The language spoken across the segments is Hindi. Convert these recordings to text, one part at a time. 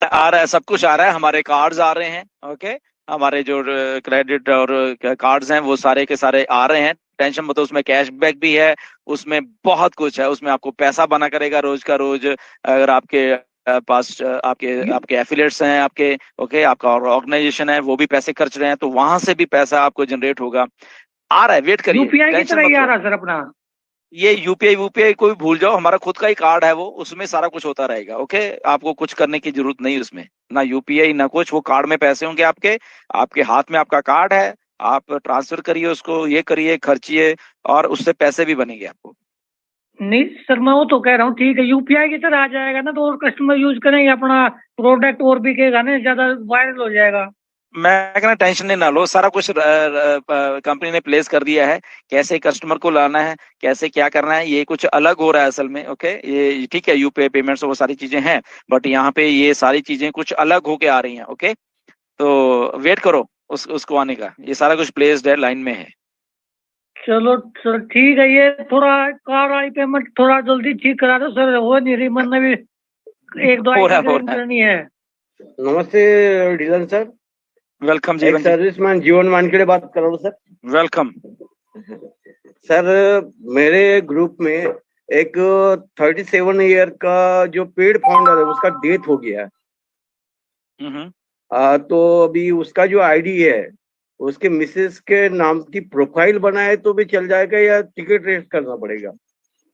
आ रहा है, सब कुछ आ रहा है, हमारे कार्ड्स आ रहे हैं। ओके, हमारे जो क्रेडिट और कार्ड्स हैं वो सारे के सारे आ रहे हैं, टेंशन मत लो। उसमें कैशबैक भी है, उसमें बहुत कुछ है, उसमें आपको पैसा बना करेगा रोज का रोज। अगर आपके पास आपके आपके एफिलिएट्स हैं आपके, ओके, आपका ऑर्गेनाइजेशन है वो भी पैसे खर्च रहे हैं, तो वहां से भी पैसा आपको जनरेट होगा। आ रहा है, वेट करिए, यूपीआई की टेंशन तरह ही मत आ लो। रहा सर अपना। ये यूपीआई वूपीआई कोई भूल जाओ, हमारा खुद का ही कार्ड है वो, उसमें सारा कुछ होता रहेगा। ओके, आपको कुछ करने की जरूरत नहीं उसमें, ना यूपीआई ना कुछ, वो कार्ड में पैसे होंगे आपके, आपके हाथ में आपका कार्ड है, आप ट्रांसफर करिए उसको, ये करिए, खर्चिए, और उससे पैसे भी बनेंगे आपको। नहीं सर, मैं वो तो कह रहा हूँ ठीक है, यूपीआई की तरह आ जाएगा ना, तो और कस्टमर यूज करेंगे अपना प्रोडक्ट, और बिकेगा ना, ज्यादा वायरल हो जाएगा। मैं कहना टेंशन नहीं ना लो, सारा कुछ कंपनी ने प्लेस कर दिया है, कैसे कस्टमर को लाना है, कैसे क्या करना है, ये कुछ अलग हो रहा है असल में। ओके, ये ठीक है, यूपीआई पेमेंट्स वो सारी चीजें हैं, बट यहाँ पे ये सारी चीजें कुछ अलग होके आ रही हैं। ओके, तो वेट करो उसको आने का, ये सारा कुछ प्लेस्ड है, लाइन में है। चलो सर ठीक है, ये थोड़ा कार वाली पेमेंट थोड़ा जल्दी ठीक करा दो सर, हो नहीं रही, मन भी एक दो हो रहा आइटम है, हो ज्वाइन रहा है। करनी है। नमस्ते डीलर सर। वेलकम एक जीवन जी। सर्विसमैन जीवन मानखेड़े बात कर रहा हूँ सर। वेलकम। सर मेरे ग्रुप में एक 37 ईयर का जो पेड फाउंडर है उसका डेथ हो गया है। हम्म। तो अभी उसका जो आईडी है उसके मिसेस के नाम की प्रोफाइल बनाए तो भी चल जाएगा या टिकट रेस करना पड़ेगा?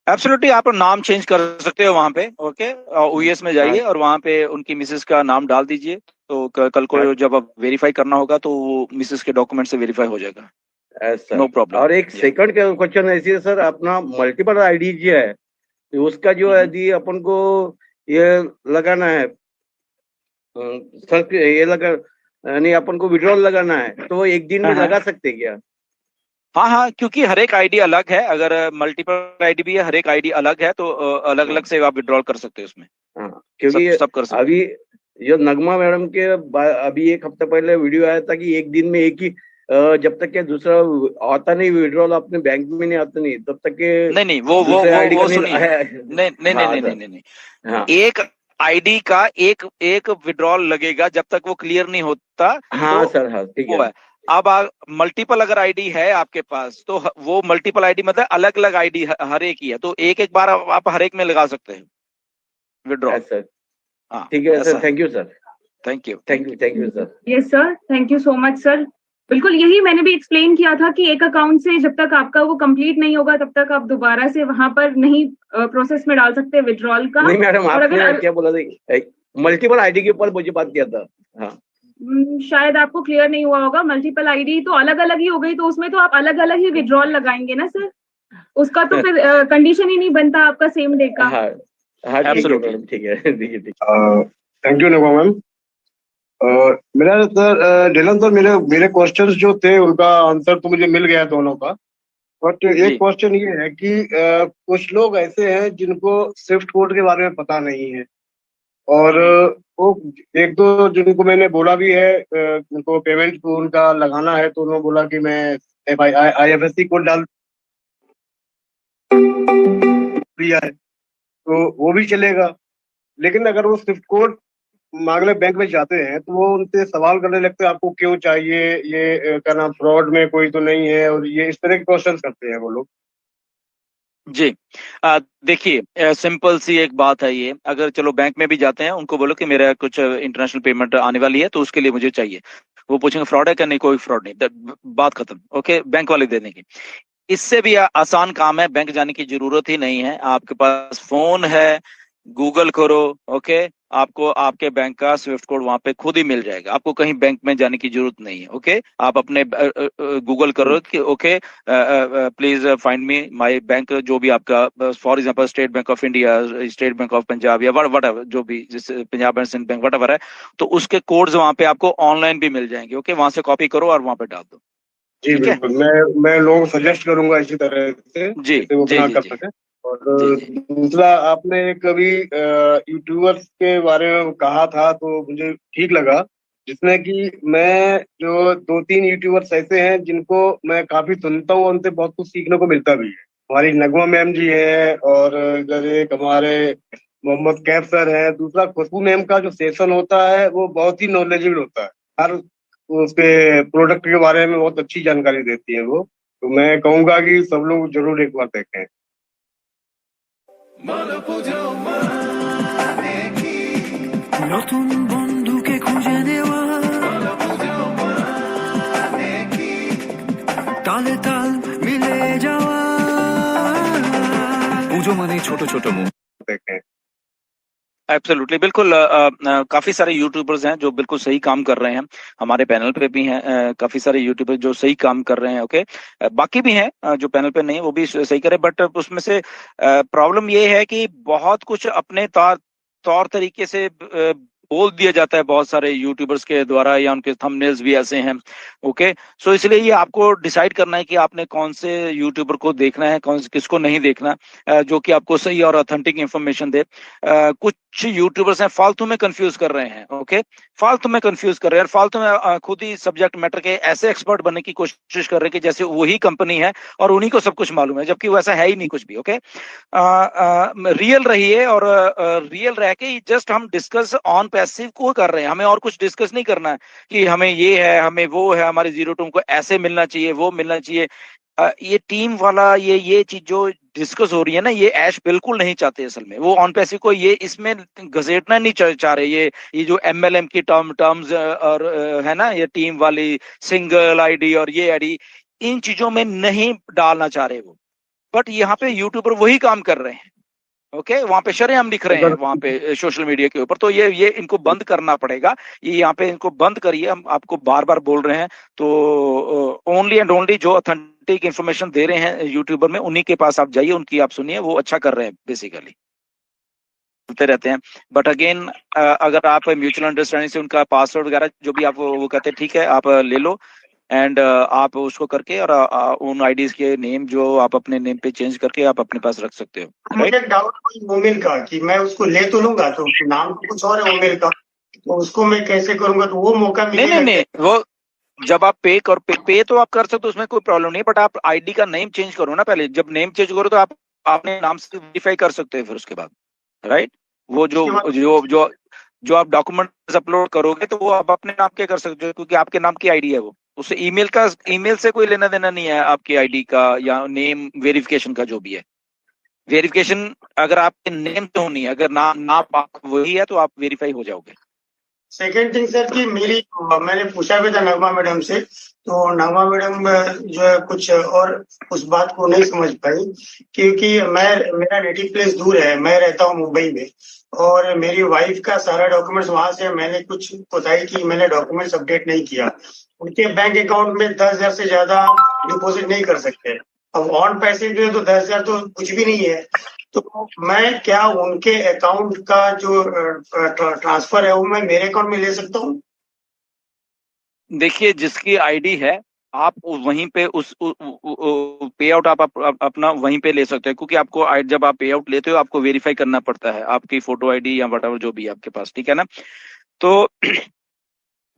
एब्सोल्युटली, आप नाम चेंज कर सकते हो वहां पे। ओके, ओएस में हाँ जाइए और वहां पे उनकी मिसेस का नाम डाल दीजिए, तो कल हाँ को जब आप वेरीफाई करना होगा तो वो मिसेस के डॉक्यूमेंट से वेरीफाई हो जाएगा। सर। No problem. और एक या सेकंड क्वेश्चन ऐसी है सर, अपना मल्टीपल आईडी जो है तो उसका जो है यदि अपन को ये लगाना है, सर ये लगा यानी अपन को विड्रॉल लगाना है तो वो एक दिन में हाँ लगा सकते क्या? हाँ हाँ, क्योंकि हर एक आईडी अलग है, अगर मल्टीपल आईडी भी है, हर एक आईडी अलग है, तो अलग अलग हाँ से आप विड्रॉल कर सकते हो उसमें। हाँ, क्योंकि सब सब कर सकते अभी जो नगमा मैडम के अभी एक हफ्ते पहले वीडियो आया था कि एक दिन में एक ही जब तक के दूसरा आता नहीं विड्रॉल अपने बैंक में नहीं आता नहीं तब तक के हो। नहीं नहीं, वो दूसरे आईडी का वो नहीं सुनिए, नहीं नहीं नहीं हाँ नहीं नहीं सर। नहीं नहीं। हाँ एक आईडी का एक एक विड्रॉल लगेगा जब तक वो क्लियर नहीं होता। हाँ तो सर, हाँ ठीक वो है। है। अब मल्टीपल अगर आईडी है आपके पास, तो वो मल्टीपल आईडी मतलब अलग अलग आईडी हर एक ही है, तो एक एक बार आप हर एक में लगा सकते हैं विड्रॉल। सर हाँ, ठीक है ऐसा सर, है। Thank you sir. Thank you, thank thank you, you. Thank you sir. Yes sir, thank you so much sir. बिल्कुल यही मैंने भी एक्सप्लेन किया था कि एक अकाउंट से जब तक आपका वो कंप्लीट नहीं होगा तब तक आप दोबारा से वहां पर नहीं प्रोसेस में डाल सकते विड्रॉल का। नहीं मैडम, और आपने अगर क्या बोला था, मल्टीपल आईडी के ऊपर मुझे बात किया था। हाँ शायद आपको क्लियर नहीं हुआ होगा, मल्टीपल आईडी तो अलग अलग ही हो गई, तो उसमें तो आप अलग अलग ही विड्रॉल लगाएंगे ना सर, उसका तो फिर कंडीशन ही नहीं बनता आपका सेम डे का। हाँ हाँ, ठीक है एब्सोल्युटली। मैडम, ठीक है ठीक है ठीक थैंक यू नगमा मैम। मेरा सर ढिलन सर, मेरे मेरे क्वेश्चंस जो थे उनका आंसर तो मुझे मिल गया दोनों का। बट जी एक क्वेश्चन ये है कि कुछ लोग ऐसे हैं जिनको स्विफ्ट कोड के बारे में पता नहीं है, और वो एक दो जिनको मैंने बोला भी है, उनको पेमेंट को उनका लगाना है, तो उन्होंने बोला कि मैं IFSC कोड डाल दिया है तो वो भी चलेगा। लेकिन अगर वो स्विफ्ट कोड मांगने बैंक में जाते हैं तो वो उनसे सवाल करने लगते हैं आपको क्यों चाहिए, ये क्या नाम फ्रॉड में कोई तो नहीं है, और ये इस तरह के क्वेश्चन करते हैं वो लोग। जी। देखिए, सिंपल सी एक बात है ये, अगर चलो बैंक में भी जाते हैं, उनको बोलो कि मेरा कुछ इंटरनेशनल पेमेंट आने वाली है तो उसके लिए मुझे चाहिए, वो पूछेंगे फ्रॉड है क्या, नहीं कोई फ्रॉड नहीं, बात खत्म। ओके, बैंक वाले दे देंगे। इससे भी आसान काम है, बैंक जाने की जरूरत ही नहीं है, आपके पास फोन है, गूगल करो। ओके, आपको आपके बैंक का स्विफ्ट कोड वहां पे खुद ही मिल जाएगा, आपको कहीं बैंक में जाने की जरूरत नहीं है। ओके, आप अपने गूगल करो कि okay please find me my bank, जो भी आपका for example state bank of India, state bank of Punjab, या वट एवर जो भी, जैसे Punjab and Sind bank whatever है, तो उसके कोड्स वहां पे आपको ऑनलाइन भी मिल जाएंगे। ओके, वहां से कॉपी करो और वहां पे डाल दो। जी ठीक है। बिल्कुल, मैं लोगों को सजेस्ट करूंगा इसी तरह से, जी जिससे वो जी अपना जी कर जी सके। और जी जी। दूसरा, आपने कभी यूट्यूबर्स के बारे में कहा था तो मुझे ठीक लगा, जिसमें कि मैं जो दो तीन यूट्यूबर्स ऐसे हैं जिनको मैं काफी सुनता हूँ, उनसे बहुत कुछ सीखने को मिलता भी है। हमारी नगमा मैम जी है, और इधर एक हमारे मोहम्मद कैफ सर है, दूसरा खुशबू मैम का जो सेशन होता है वो बहुत ही नॉलेजेबल होता है। हर उसके प्रोडक्ट के बारे में बहुत अच्छी जानकारी देती है वो। तो मैं कहूंगा कि सब लोग जरूर एक बार देखें। নতুন বন্ধুকে খুঁজে নেওয়া, তালে তাল মিলে যাওয়া, পুজো মানে ছোট ছোট মুখ। देखें। एब्सोल्युटली, बिल्कुल। काफी सारे यूट्यूबर्स हैं जो बिल्कुल सही काम कर रहे हैं। हमारे पैनल पे भी हैं काफी सारे यूट्यूबर्स जो सही काम कर रहे हैं। ओके, बाकी भी हैं जो पैनल पे नहीं है वो भी सही करे, बट उसमें से प्रॉब्लम ये है कि बहुत कुछ अपने तौर तरीके से बोल दिया जाता है बहुत सारे यूट्यूबर्स के द्वारा, या उनके थंबनेल्स भी ऐसे हैं। ओके, सो इसलिए ये आपको डिसाइड करना है कि आपने कौन से यूट्यूबर को देखना है, किसको नहीं देखना, जो कि आपको सही और ऑथेंटिक इंफॉर्मेशन दे। कुछ यूट्यूबर्स हैं फालतू में कंफ्यूज कर रहे हैं। ओके, फालतू में कंफ्यूज कर रहे हैं और फालतू में खुद ही सब्जेक्ट मैटर के ऐसे एक्सपर्ट बनने की कोशिश कर रहे हैं कि जैसे वही कंपनी है और उन्हीं को सब कुछ मालूम है, जबकि वो ऐसा है ही नहीं कुछ भी। ओके, रियल रहिए और रियल रह के जस्ट हम डिस्कस ऑन पैसिव को कर रहे हैं, हमें और कुछ डिस्कस नहीं करना है कि हमें ये है, हमें वो है, हमारे जीरो टू को ऐसे मिलना चाहिए, वो मिलना चाहिए। ये टीम वाला ये चीज जो डिस्कस हो रही है ना, ये ऐश बिल्कुल नहीं चाहते असल में। वो ऑन पैसिव को ये इसमें घसीटना नहीं चाह रहे। ये जो MLM की टर्म्स और है ना, ये टीम वाली सिंगल आईडी और ये आईडी, इन चीजों में नहीं डालना चाह रहे वो। बट यहाँ पे यूट्यूबर वही काम कर रहे हैं। ओके, वहां पे शरेआम लिख रहे हैं वहां पे सोशल मीडिया के ऊपर। तो ये इनको बंद करना पड़ेगा। ये यहाँ पे इनको बंद करिए, हम आपको बार बार बोल रहे हैं। तो ओनली एंड ओनली जो ऑथेंटिक इंफॉर्मेशन दे रहे हैं यूट्यूबर में, उन्हीं के पास आप जाइए, उनकी आप सुनिए, वो अच्छा कर रहे हैं बेसिकली, बोलते रहते हैं। बट अगेन, अगर आप म्यूचुअल अंडरस्टैंडिंग से उनका पासवर्ड वगैरह जो भी आप वो कहते हैं, ठीक है आप ले लो एंड आप उसको करके और उन आईडीज के नेम जो आप अपने नेम पे चेंज करके आप अपने पास रख सकते हो। मुझे डाउट मोमिल का कि मैं उसको ले तो लूंगा, तो नाम तो कुछ और है मोमिल का, तो उसको मैं कैसे करूंगा? तो वो मौका मिलेगा? नहीं, वो जब आप पे तो आप कर सकते हो, उसमें कोई प्रॉब्लम नहीं। बट आप आईडी का नेम चेंज करो ना पहले। जब नेम चेंज करो तो आप अपने नाम से वेरीफाई कर सकते हो फिर उसके बाद, राइट? वो जो आप डॉक्यूमेंट्स अपलोड करोगे तो वो आप अपने नाम के कर सकते हो, क्योंकि आपके नाम की आईडी है वो। उससे ईमेल से कोई लेना देना नहीं है आपकी आईडी का या नेम वेरिफिकेशन का जो भी है। वेरिफिकेशन अगर आपके नेम से होनी है, अगर नाम वही है तो आप वेरीफाई हो जाओगे। सेकेंड थिंग सर कि मैंने पूछा भी था नगमा मैडम से, तो नगमा मैडम जो है कुछ और उस बात को नहीं समझ पाई, क्योंकि मेरा नेटिव प्लेस दूर है, मैं रहता हूँ मुंबई में, और मेरी वाइफ का सारा डॉक्यूमेंट्स वहां से मैंने कुछ बताई कि मैंने डॉक्यूमेंट्स अपडेट नहीं किया। उनके बैंक अकाउंट में 10,000 से ज्यादा डिपॉजिट नहीं कर सकते। अब ऑन पैसे जो है तो 10,000 तो कुछ भी नहीं है। तो मैं क्या उनके अकाउंट का जो ट्रांसफर है वो मैं मेरे अकाउंट में ले सकता हूँ? देखिए, जिसकी आईडी है आप वहीं पे उस पे आउट आप अपना वहीं पे ले सकते हैं, क्योंकि आपको जब आप पे आउट लेते हो आपको वेरीफाई करना पड़ता है आपकी फोटो आईडी या वट जो भी है आपके पास, ठीक है ना? तो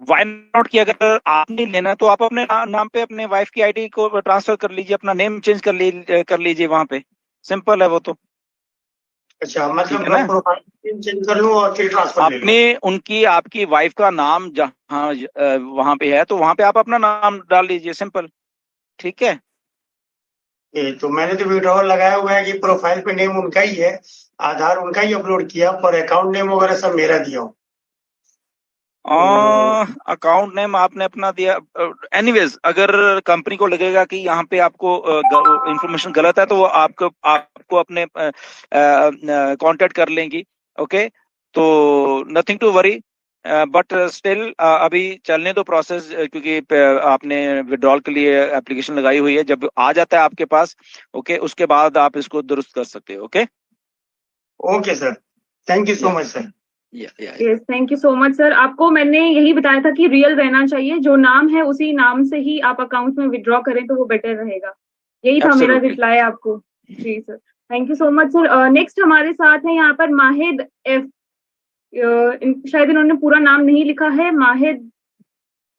वाई नॉट कि अगर आप नहीं लेना तो आप अपने नाम पे अपने वाइफ की आईडी को ट्रांसफर कर लीजिए, अपना नेम चेंज कर लीजिए वहां पे। सिंपल है वो तो। अच्छा, मतलब प्रोफाइल चेंज कर लूं और फिर ट्रांसफर ले लूं? अपने उनकी आपकी वाइफ का नाम जहाँ वहां पे है तो वहां पे आप अपना नाम डाल लीजिए, सिंपल, ठीक है? तो मैंने तो विड्रॉल लगाया हुआ है कि प्रोफाइल पे नेम उनका ही है, आधार उनका ही अपलोड किया, पर अकाउंट नेम वगैरह सब मेरा दिया हूँ। अकाउंट नेम आपने अपना दिया। एनीवेज, अगर कंपनी को लगेगा कि यहाँ पे आपको इंफॉर्मेशन गलत है तो वो आपको अपने कांटेक्ट कर लेंगी। ओके, तो nothing to worry, but still अभी चलने दो प्रोसेस, क्योंकि आपने विड्रॉल के लिए एप्लीकेशन लगाई हुई है। जब आ जाता है आपके पास, ओके, उसके बाद आप इसको दुरुस्त कर सकते हो। Okay okay sir, thank you so much sir. Yes, thank you so much sir. आपको मैंने यही बताया था कि रियल रहना चाहिए, जो नाम है उसी नाम से ही आप अकाउंट में विड्रॉ करें तो वो बेटर रहेगा। यही था मेरा रिप्लाई आपको। जी sir, thank you so much sir. Next हमारे साथ है यहाँ पर माहिद एफ, शायद इन्होंने पूरा नाम नहीं लिखा है, माहिद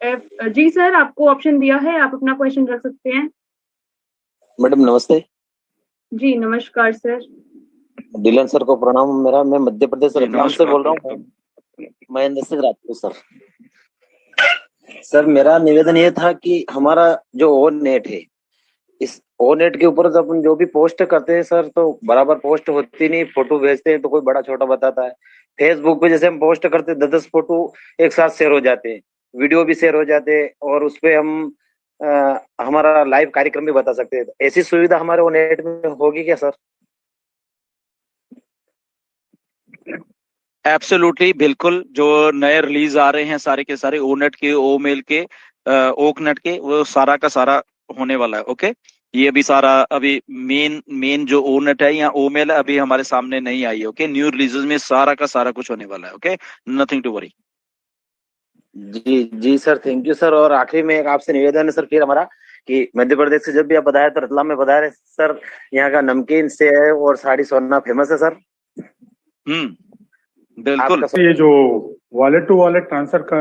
एफ। जी सर, आपको ऑप्शन दिया है, आप अपना क्वेश्चन रख सकते हैं। मैडम नमस्ते। जी नमस्कार सर। डीलन सर को प्रणाम मेरा। मैं मध्य प्रदेश जी, रतलाम से नमस्कार, बोल रहा हूँ, महेंद्र सिंह राजपूत सर। सर मेरा निवेदन ये था कि हमारा जो ओ नेट है, इस ओ नेट के ऊपर तो अपन जो भी पोस्ट करते हैं सर, तो बराबर पोस्ट होती नहीं। फोटो भेजते हैं तो कोई बड़ा छोटा बताता है। फेसबुक पे जैसे हम पोस्ट करते हैं 10-10 फोटो एक साथ शेयर हो जाते हैं, वीडियो भी शेयर हो जाते हैं, और उसपे हम हमारा लाइव कार्यक्रम भी बता सकते हैं। ऐसी सुविधा हमारे ओ नेट में होगी क्या सर? एब्सोल्युटली, बिल्कुल। जो नए रिलीज आ रहे हैं सारे के सारे ओनेट के, ओ मेल के, ओकनेट के, वो सारा का सारा होने वाला है। ओके, ये अभी सारा अभी मेन जो ओनेट है या ओ मेल है अभी हमारे सामने नहीं आई है। ओके, न्यू रिलीजेस में सारा का सारा कुछ होने वाला है। Okay, nothing to worry. जी जी सर, थैंक यू सर। और आखिरी में एक आपसे निवेदन है सर फिर हमारा, कि मध्य प्रदेश से जब भी आप बताए तो रतलाम में बताए सर, यहाँ का नमकीन से है और साड़ी सोना फेमस है सर। बिल्कुल। ये जो वॉलेट टू वॉलेट ट्रांसफर का